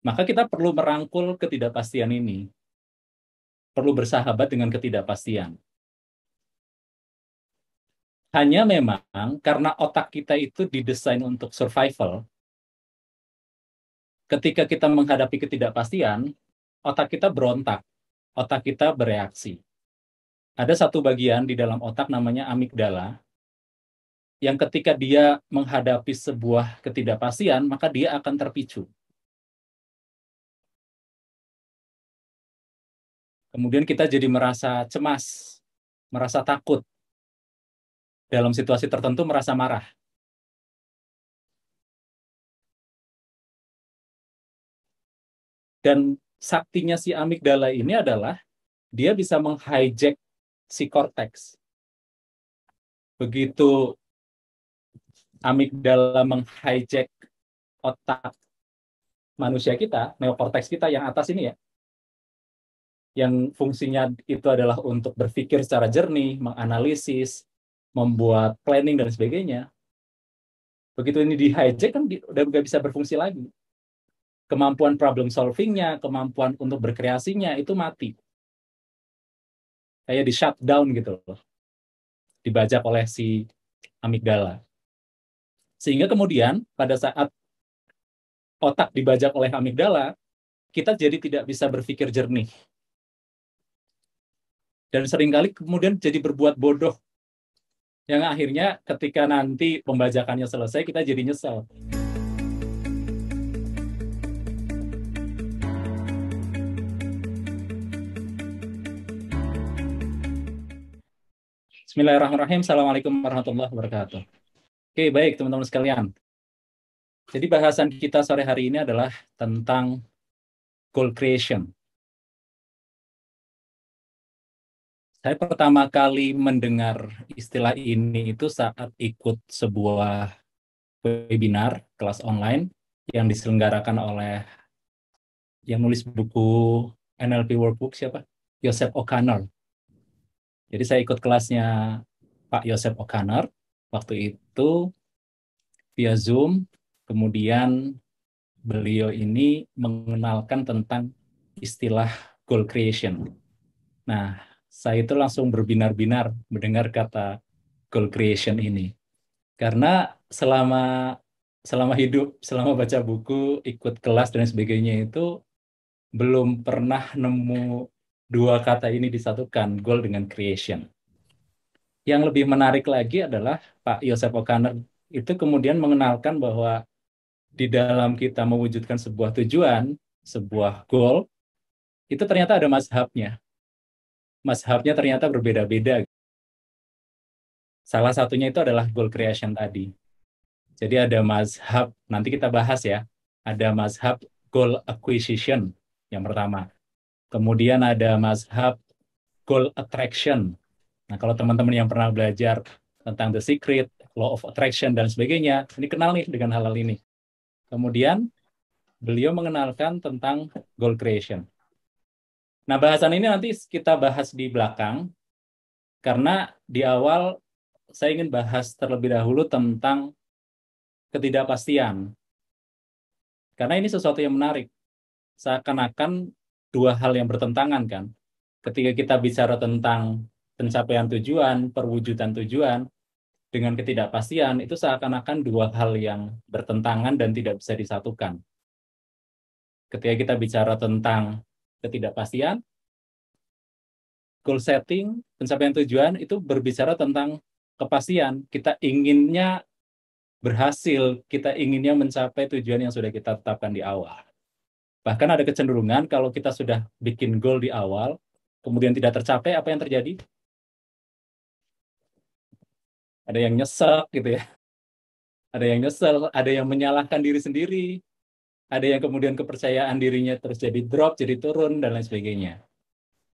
Maka kita perlu merangkul ketidakpastian ini. Perlu bersahabat dengan ketidakpastian. Hanya memang karena otak kita itu didesain untuk survival, ketika kita menghadapi ketidakpastian, otak kita berontak, otak kita bereaksi. Ada satu bagian di dalam otak namanya amigdala, yang ketika dia menghadapi sebuah ketidakpastian, maka dia akan terpicu. Kemudian kita jadi merasa cemas, merasa takut, dalam situasi tertentu merasa marah. Dan saktinya si amigdala ini adalah dia bisa menghijack si korteks. Begitu amigdala menghijack otak manusia kita, neokorteks kita yang atas ini ya, yang fungsinya itu adalah untuk berpikir secara jernih, menganalisis, membuat planning dan sebagainya. Begitu ini di hijack kan udah nggak bisa berfungsi lagi. Kemampuan problem solvingnya, kemampuan untuk berkreasinya itu mati. Kayak di shutdown gitu loh, dibajak oleh si amigdala. Sehingga kemudian pada saat otak dibajak oleh amigdala, kita jadi tidak bisa berpikir jernih. Dan seringkali kemudian jadi berbuat bodoh. Yang akhirnya ketika nanti pembajakannya selesai, kita jadi nyesel. Bismillahirrahmanirrahim. Assalamualaikum warahmatullahi wabarakatuh. Oke, baik teman-teman sekalian. Jadi bahasan kita sore hari ini adalah tentang goal creation. Saya pertama kali mendengar istilah ini itu saat ikut sebuah webinar kelas online yang diselenggarakan oleh yang nulis buku NLP Workbook siapa? Joseph O'Connor. Jadi saya ikut kelasnya Pak Joseph O'Connor waktu itu via Zoom, kemudian beliau ini mengenalkan tentang istilah goal creation. Nah, saya itu langsung berbinar-binar mendengar kata goal creation ini. Karena selama selama hidup, selama baca buku, ikut kelas dan sebagainya itu belum pernah nemu dua kata ini disatukan, goal dengan creation. Yang lebih menarik lagi adalah Pak Joseph O'Connor itu kemudian mengenalkan bahwa di dalam kita mewujudkan sebuah tujuan, sebuah goal, itu ternyata ada mazhabnya. Mazhabnya ternyata berbeda-beda. Salah satunya itu adalah goal creation tadi. Jadi ada mazhab, nanti kita bahas ya, ada mazhab goal acquisition yang pertama. Kemudian ada mazhab goal attraction. Nah, kalau teman-teman yang pernah belajar tentang The Secret, Law of Attraction, dan sebagainya, ini kenal nih dengan hal-hal ini. Kemudian, beliau mengenalkan tentang goal creation. Nah, bahasan ini nanti kita bahas di belakang, karena di awal saya ingin bahas terlebih dahulu tentang ketidakpastian. Karena ini sesuatu yang menarik. Seakan-akan dua hal yang bertentangan kan. Ketika kita bicara tentang pencapaian tujuan, perwujudan tujuan, dengan ketidakpastian, itu seakan-akan dua hal yang bertentangan dan tidak bisa disatukan. Ketika kita bicara tentang ketidakpastian, goal setting, pencapaian tujuan, itu berbicara tentang kepastian. Kita inginnya berhasil, kita inginnya mencapai tujuan yang sudah kita tetapkan di awal. Bahkan ada kecenderungan kalau kita sudah bikin goal di awal, kemudian tidak tercapai, apa yang terjadi? Ada yang nyesek gitu ya. Ada yang nyesel, ada yang menyalahkan diri sendiri, ada yang kemudian kepercayaan dirinya terus jadi drop, jadi turun, dan lain sebagainya.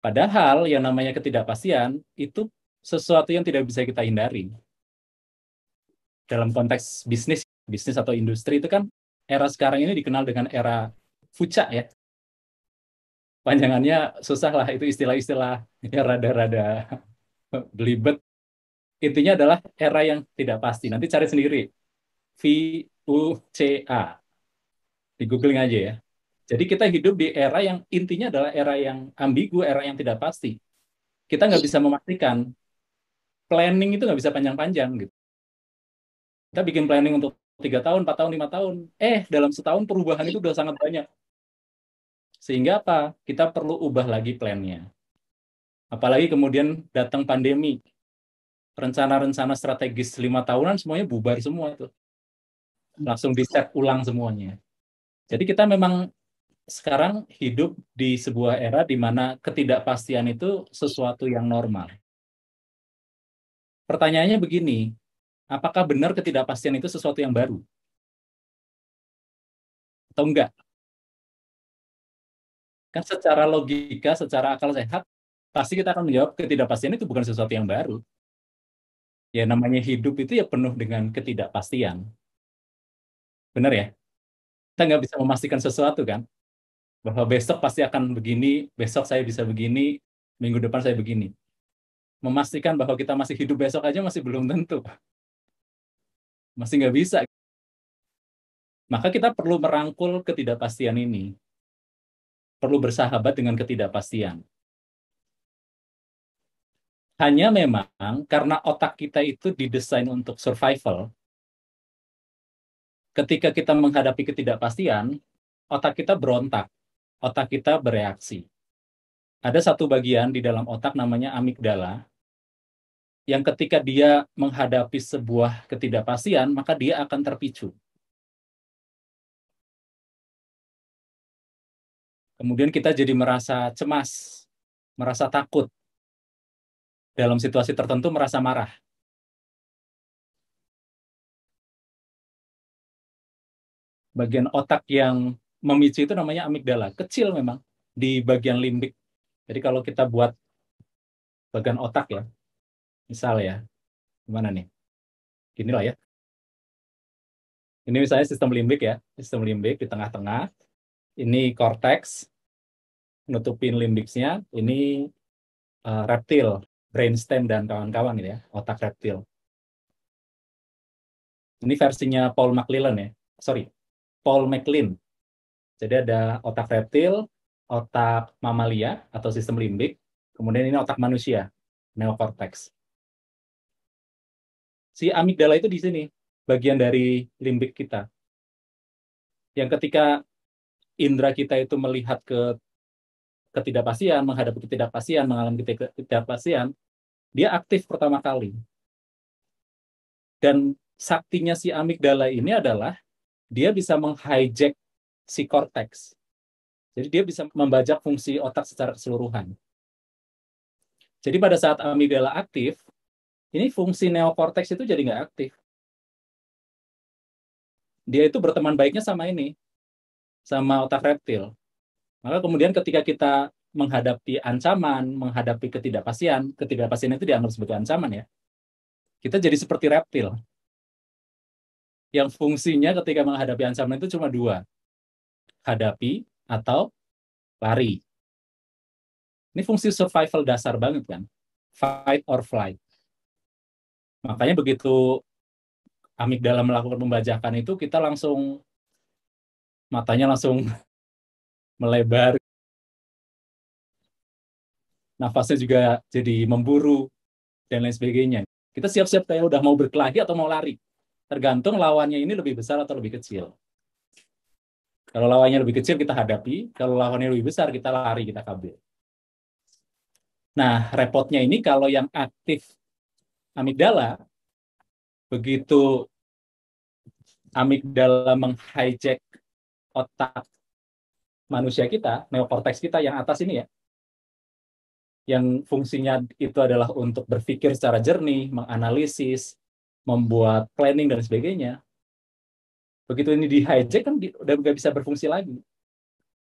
Padahal yang namanya ketidakpastian itu sesuatu yang tidak bisa kita hindari. Dalam konteks bisnis, bisnis atau industri itu kan era sekarang ini dikenal dengan era fuca ya. Panjangannya susah lah, itu istilah-istilah yang rada-rada belibet. Intinya adalah era yang tidak pasti. Nanti cari sendiri. VUCA. Di googling aja ya. Jadi kita hidup di era yang intinya adalah era yang ambigu, era yang tidak pasti. Kita nggak bisa memastikan. Planning itu nggak bisa panjang-panjang gitu. Kita bikin planning untuk 3 tahun, 4 tahun, 5 tahun. Dalam setahun perubahan itu udah sangat banyak. Sehingga apa? Kita perlu ubah lagi plannya. Apalagi kemudian datang pandemi. Rencana-rencana strategis 5 tahunan semuanya bubar semua tuh. Langsung di-set ulang semuanya. Jadi kita memang sekarang hidup di sebuah era di mana ketidakpastian itu sesuatu yang normal. Pertanyaannya begini, apakah benar ketidakpastian itu sesuatu yang baru? Atau enggak? Kan secara logika, secara akal sehat, pasti kita akan menjawab ketidakpastian itu bukan sesuatu yang baru. Ya namanya hidup itu ya penuh dengan ketidakpastian. Benar ya? Kita nggak bisa memastikan sesuatu kan? Bahwa besok pasti akan begini, besok saya bisa begini, minggu depan saya begini. Memastikan bahwa kita masih hidup besok aja masih belum tentu. Masih nggak bisa. Maka kita perlu merangkul ketidakpastian ini. Perlu bersahabat dengan ketidakpastian. Hanya memang karena otak kita itu didesain untuk survival, ketika kita menghadapi ketidakpastian, otak kita berontak, otak kita bereaksi. Ada satu bagian di dalam otak namanya amigdala, yang ketika dia menghadapi sebuah ketidakpastian, maka dia akan terpicu. Kemudian kita jadi merasa cemas, merasa takut, dalam situasi tertentu merasa marah. Bagian otak yang memicu itu namanya amigdala, kecil memang, di bagian limbik. Jadi kalau kita buat bagian otak ya, misal ya, gimana nih? Gini lah ya. Ini misalnya sistem limbik ya, sistem limbik di tengah-tengah. Ini korteks, nutupin limbiksnya. Ini reptil, brainstem dan kawan-kawan gitu ya, otak reptil. Ini versinya Paul McLellan ya, sorry, Paul MacLean. Jadi ada otak reptil, otak mamalia atau sistem limbik, kemudian ini otak manusia, neokorteks. Si amigdala itu di sini, bagian dari limbik kita. Yang ketika indera kita itu melihat ke ketidakpastian, menghadapi ketidakpastian, mengalami ketidakpastian, dia aktif pertama kali. Dan saktinya si amigdala ini adalah dia bisa menghijack si korteks. Jadi dia bisa membajak fungsi otak secara keseluruhan. Jadi pada saat amigdala aktif, ini fungsi neokorteks itu jadi nggak aktif. Dia itu berteman baiknya sama ini, sama otak reptil. Maka kemudian ketika kita menghadapi ancaman, menghadapi ketidakpastian, ketidakpastian itu dianggap sebagai ancaman ya. Kita jadi seperti reptil. Yang fungsinya ketika menghadapi ancaman itu cuma dua. Hadapi atau lari. Ini fungsi survival dasar banget kan. Fight or flight. Makanya begitu amigdala melakukan pembajakan itu, kita langsung, matanya langsung melebar. Nafasnya juga jadi memburu, dan lain sebagainya. Kita siap-siap kayak udah mau berkelahi atau mau lari. Tergantung lawannya ini lebih besar atau lebih kecil. Kalau lawannya lebih kecil kita hadapi, kalau lawannya lebih besar kita lari, kita kabur. Nah, repotnya ini kalau yang aktif amigdala, begitu amigdala menghijack otak manusia kita, neokorteks kita yang atas ini ya, yang fungsinya itu adalah untuk berpikir secara jernih, menganalisis, membuat planning dan sebagainya. Begitu ini di hijack kan udah nggak bisa berfungsi lagi.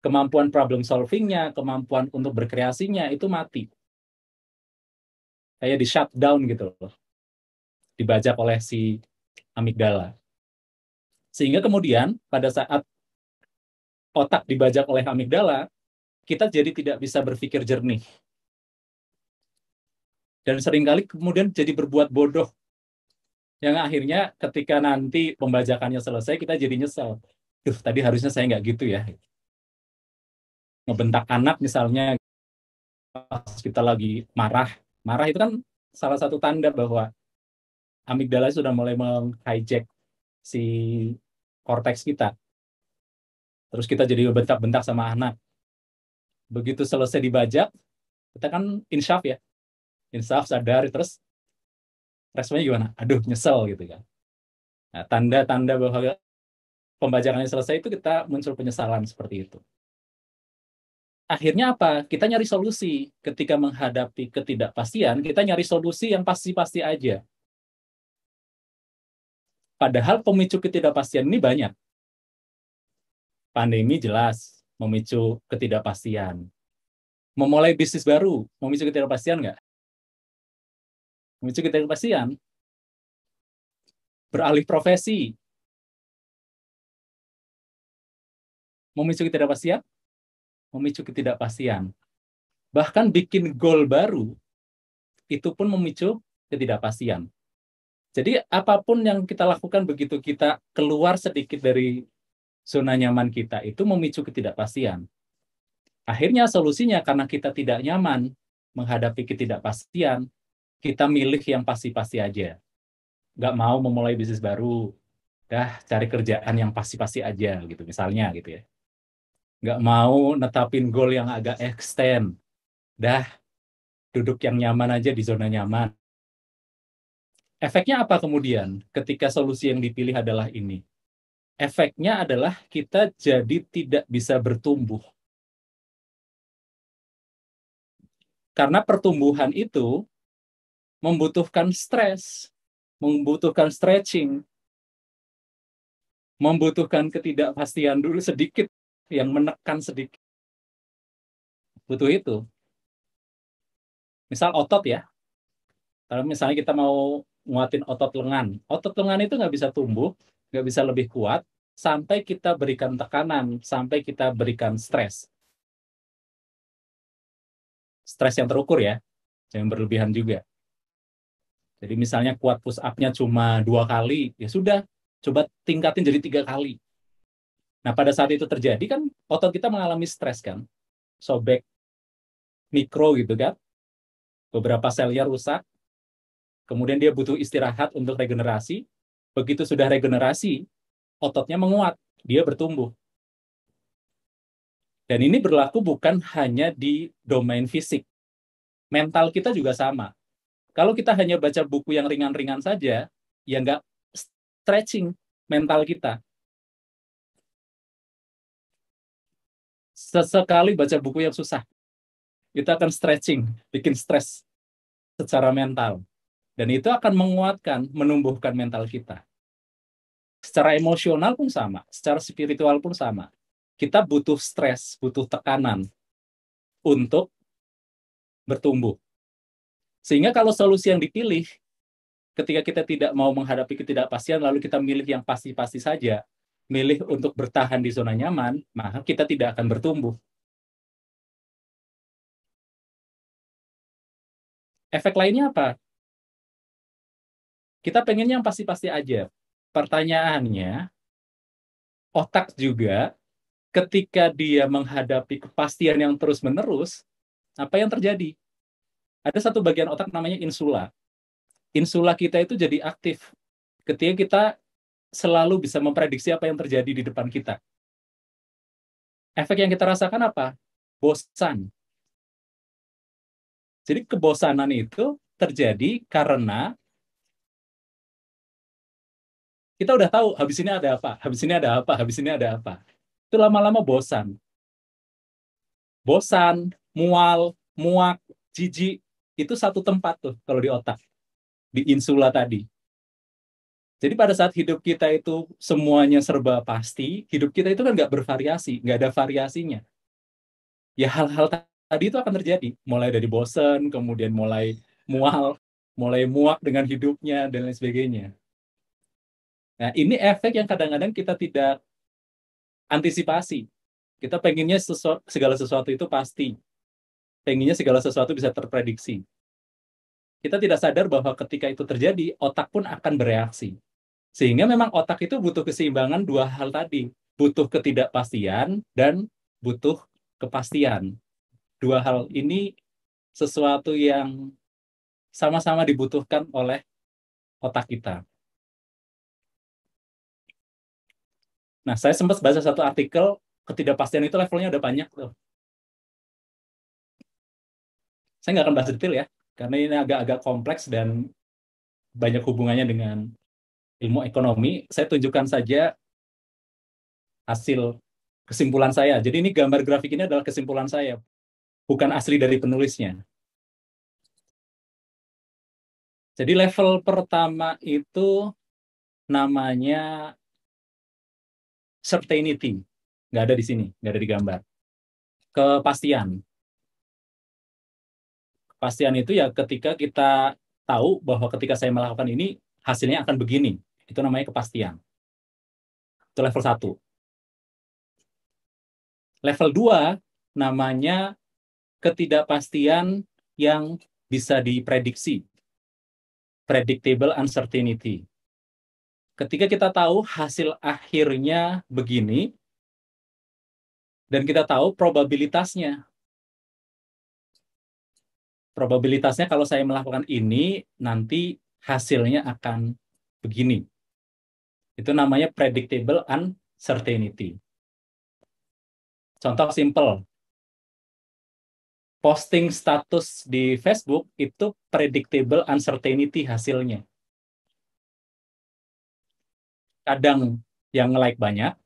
Kemampuan problem solvingnya, kemampuan untuk berkreasinya itu mati. Kayak di shutdown gitu loh. Dibajak oleh si amigdala. Sehingga kemudian pada saat otak dibajak oleh amigdala, kita jadi tidak bisa berpikir jernih. Dan seringkali kemudian jadi berbuat bodoh. Yang akhirnya ketika nanti pembajakannya selesai, kita jadi nyesel. Duh, tadi harusnya saya nggak gitu ya. ngebentak anak misalnya, pas kita lagi marah. Marah itu kan salah satu tanda bahwa amigdala sudah mulai meng-hijack si korteks kita. Terus kita jadi bentak-bentak sama anak. Begitu selesai dibajak, kita kan insyaf ya. Insyaf, sadar, terus responnya gimana? Aduh, nyesel gitu kan. Nah, tanda-tanda bahwa pembajakannya selesai itu kita muncul penyesalan seperti itu. Akhirnya apa? Kita nyari solusi. Ketika menghadapi ketidakpastian, kita nyari solusi yang pasti-pasti aja. Padahal pemicu ketidakpastian ini banyak. Pandemi jelas memicu ketidakpastian. Memulai bisnis baru, memicu ketidakpastian nggak? Memicu ketidakpastian. Beralih profesi, memicu ketidakpastian? Memicu ketidakpastian. Bahkan bikin goal baru, itu pun memicu ketidakpastian. Jadi apapun yang kita lakukan begitu kita keluar sedikit dari zona nyaman kita, itu memicu ketidakpastian. Akhirnya solusinya karena kita tidak nyaman menghadapi ketidakpastian, kita milih yang pasti-pasti aja. Nggak mau memulai bisnis baru, dah cari kerjaan yang pasti-pasti aja gitu misalnya gitu ya. Nggak mau netapin goal yang agak extend, dah duduk yang nyaman aja di zona nyaman. Efeknya apa kemudian ketika solusi yang dipilih adalah ini? Efeknya adalah kita jadi tidak bisa bertumbuh. Karena pertumbuhan itu membutuhkan stres, membutuhkan stretching, membutuhkan ketidakpastian dulu sedikit, yang menekan sedikit. Butuh itu. Misal otot ya, kalau misalnya kita mau nguatin otot lengan itu nggak bisa tumbuh, nggak bisa lebih kuat, sampai kita berikan tekanan, sampai kita berikan stres. Stres yang terukur ya, jangan berlebihan juga. Jadi misalnya kuat push up-nya cuma 2 kali, ya sudah, coba tingkatin jadi 3 kali. Nah pada saat itu terjadi kan, otot kita mengalami stres kan, sobek mikro gitu kan, beberapa selnya rusak, kemudian dia butuh istirahat untuk regenerasi. Begitu sudah regenerasi, ototnya menguat, dia bertumbuh. Dan ini berlaku bukan hanya di domain fisik, mental kita juga sama. Kalau kita hanya baca buku yang ringan-ringan saja, ya nggak stretching mental kita. Sesekali baca buku yang susah, itu akan stretching, bikin stres secara mental. Dan itu akan menguatkan, menumbuhkan mental kita. Secara emosional pun sama, secara spiritual pun sama. Kita butuh stres, butuh tekanan untuk bertumbuh. Sehingga kalau solusi yang dipilih, ketika kita tidak mau menghadapi ketidakpastian, lalu kita milih yang pasti-pasti saja, milih untuk bertahan di zona nyaman, maka kita tidak akan bertumbuh. Efek lainnya apa? Kita pengennya yang pasti-pasti aja. Pertanyaannya, otak juga ketika dia menghadapi kepastian yang terus-menerus, apa yang terjadi? Ada satu bagian otak namanya insula. Insula kita itu jadi aktif ketika kita selalu bisa memprediksi apa yang terjadi di depan kita. Efek yang kita rasakan apa? Bosan. Jadi kebosanan itu terjadi karena kita udah tahu habis ini ada apa, habis ini ada apa, habis ini ada apa. Itu lama-lama bosan. Bosan, mual, muak, jijik, itu satu tempat tuh kalau di otak, di insula tadi. Jadi pada saat hidup kita itu semuanya serba pasti, hidup kita itu kan nggak bervariasi, nggak ada variasinya. Ya hal-hal tadi itu akan terjadi. Mulai dari bosan, kemudian mulai mual, mulai muak dengan hidupnya, dan lain sebagainya. Nah ini efek yang kadang-kadang kita tidak antisipasi. Kita pengennya segala sesuatu itu pasti. Pengennya segala sesuatu bisa terprediksi. Kita tidak sadar bahwa ketika itu terjadi, otak pun akan bereaksi. Sehingga memang otak itu butuh keseimbangan dua hal tadi. Butuh ketidakpastian dan butuh kepastian. Dua hal ini sesuatu yang sama-sama dibutuhkan oleh otak kita. Nah, saya sempat baca satu artikel, ketidakpastian itu levelnya udah banyak tuh. Saya nggak akan bahas detail ya, karena ini agak-agak kompleks dan banyak hubungannya dengan ilmu ekonomi. Saya tunjukkan saja hasil kesimpulan saya. Jadi ini gambar grafik ini adalah kesimpulan saya, bukan asli dari penulisnya. Jadi level pertama itu namanya certainty. Nggak ada di sini, nggak ada di gambar. Kepastian. Kepastian itu ya ketika kita tahu bahwa ketika saya melakukan ini, hasilnya akan begini. Itu namanya kepastian. Itu level 1. Level 2 namanya ketidakpastian yang bisa diprediksi. Predictable uncertainty. Ketika kita tahu hasil akhirnya begini, dan kita tahu probabilitasnya. Probabilitasnya kalau saya melakukan ini, nanti hasilnya akan begini. Itu namanya predictable uncertainty. Contoh simple. Posting status di Facebook itu predictable uncertainty hasilnya. Kadang yang like banyak,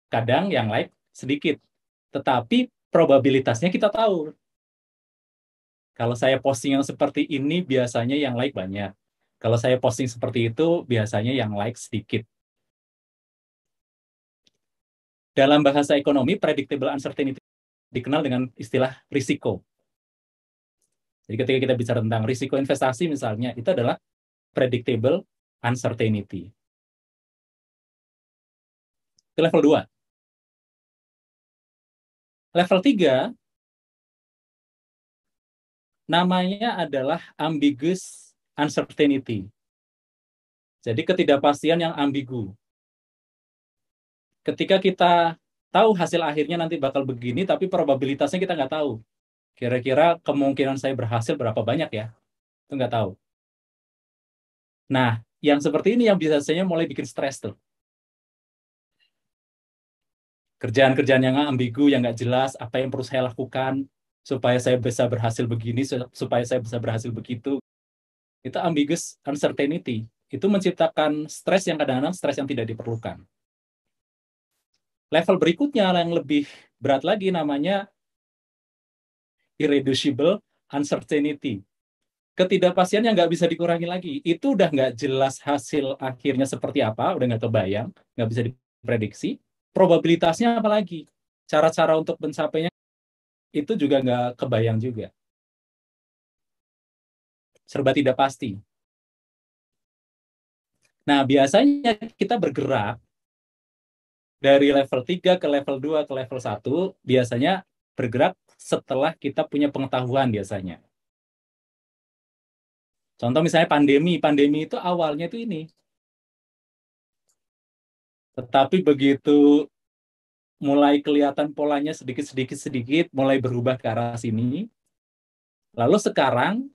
kadang yang like sedikit. Tetapi probabilitasnya kita tahu. Kalau saya posting yang seperti ini, biasanya yang like banyak. Kalau saya posting seperti itu, biasanya yang like sedikit. Dalam bahasa ekonomi, predictable uncertainty dikenal dengan istilah risiko. Jadi ketika kita bicara tentang risiko investasi misalnya, itu adalah predictable uncertainty. Itu level 2. Level 3 namanya adalah ambiguous uncertainty. Jadi ketidakpastian yang ambigu. Ketika kita tahu hasil akhirnya nanti bakal begini, tapi probabilitasnya kita nggak tahu. Kira-kira kemungkinan saya berhasil berapa banyak ya? Itu nggak tahu. Nah, yang seperti ini yang biasanya mulai bikin stres tuh. Kerjaan-kerjaan yang ambigu, yang nggak jelas, apa yang perlu saya lakukan supaya saya bisa berhasil begini, supaya saya bisa berhasil begitu. Itu ambiguous uncertainty. Itu menciptakan stres yang kadang-kadang stres yang tidak diperlukan. Level berikutnya yang lebih berat lagi namanya irreducible uncertainty. Ketidakpastian yang nggak bisa dikurangi lagi. Itu udah nggak jelas hasil akhirnya seperti apa, udah nggak kebayang, nggak bisa diprediksi. Probabilitasnya apalagi? Cara-cara untuk mencapainya itu juga nggak kebayang juga. Serba tidak pasti. Nah, biasanya kita bergerak dari level 3 ke level 2 ke level 1, biasanya bergerak setelah kita punya pengetahuan biasanya. Contoh misalnya pandemi. Pandemi itu awalnya itu ini. Tetapi begitu mulai kelihatan polanya sedikit-sedikit, mulai berubah ke arah sini. Lalu sekarang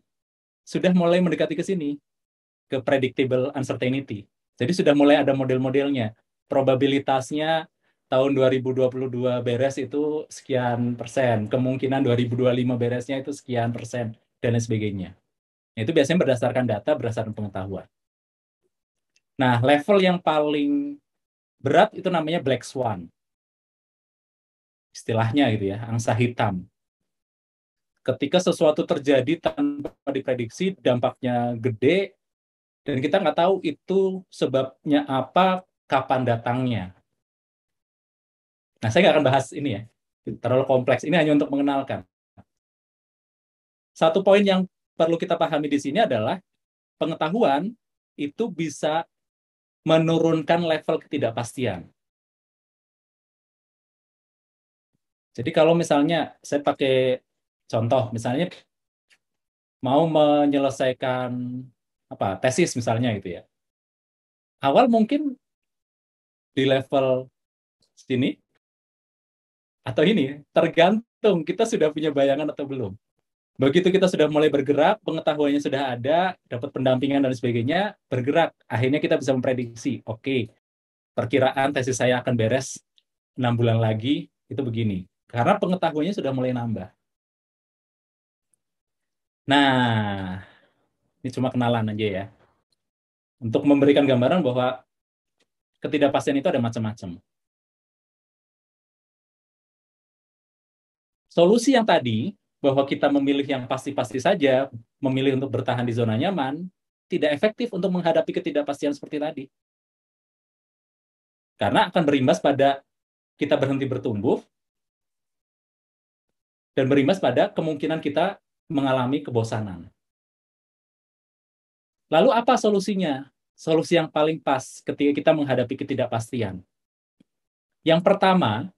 sudah mulai mendekati ke sini, ke predictable uncertainty. Jadi sudah mulai ada model-modelnya. Probabilitasnya tahun 2022 beres itu sekian persen. Kemungkinan 2025 beresnya itu sekian persen. Dan lain sebagainya. Itu biasanya berdasarkan data, berdasarkan pengetahuan. Nah, level yang paling berat itu namanya black swan. Istilahnya gitu ya, angsa hitam. Ketika sesuatu terjadi tanpa diprediksi, dampaknya gede, dan kita nggak tahu itu sebabnya apa, kapan datangnya. Nah, saya nggak akan bahas ini ya, terlalu kompleks. Ini hanya untuk mengenalkan. Satu poin yang perlu kita pahami di sini adalah pengetahuan itu bisa menurunkan level ketidakpastian. Jadi kalau misalnya saya pakai contoh, misalnya mau menyelesaikan tesis misalnya gitu ya. Awal mungkin di level sini atau ini tergantung tergantung kita sudah punya bayangan atau belum. Begitu kita sudah mulai bergerak, pengetahuannya sudah ada, dapat pendampingan dan sebagainya, bergerak. Akhirnya kita bisa memprediksi, oke, perkiraan tesis saya akan beres 6 bulan lagi, itu begini. Karena pengetahuannya sudah mulai nambah. Nah, ini cuma kenalan aja ya. Untuk memberikan gambaran bahwa ketidakpastian itu ada macam-macam. Solusi yang tadi, bahwa kita memilih yang pasti-pasti saja, memilih untuk bertahan di zona nyaman, tidak efektif untuk menghadapi ketidakpastian seperti tadi. Karena akan berimbas pada kita berhenti bertumbuh, dan berimbas pada kemungkinan kita mengalami kebosanan. Lalu apa solusinya? Solusi yang paling pas ketika kita menghadapi ketidakpastian. Yang pertama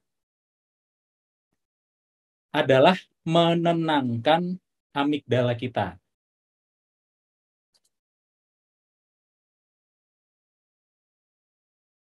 adalah menenangkan amigdala kita.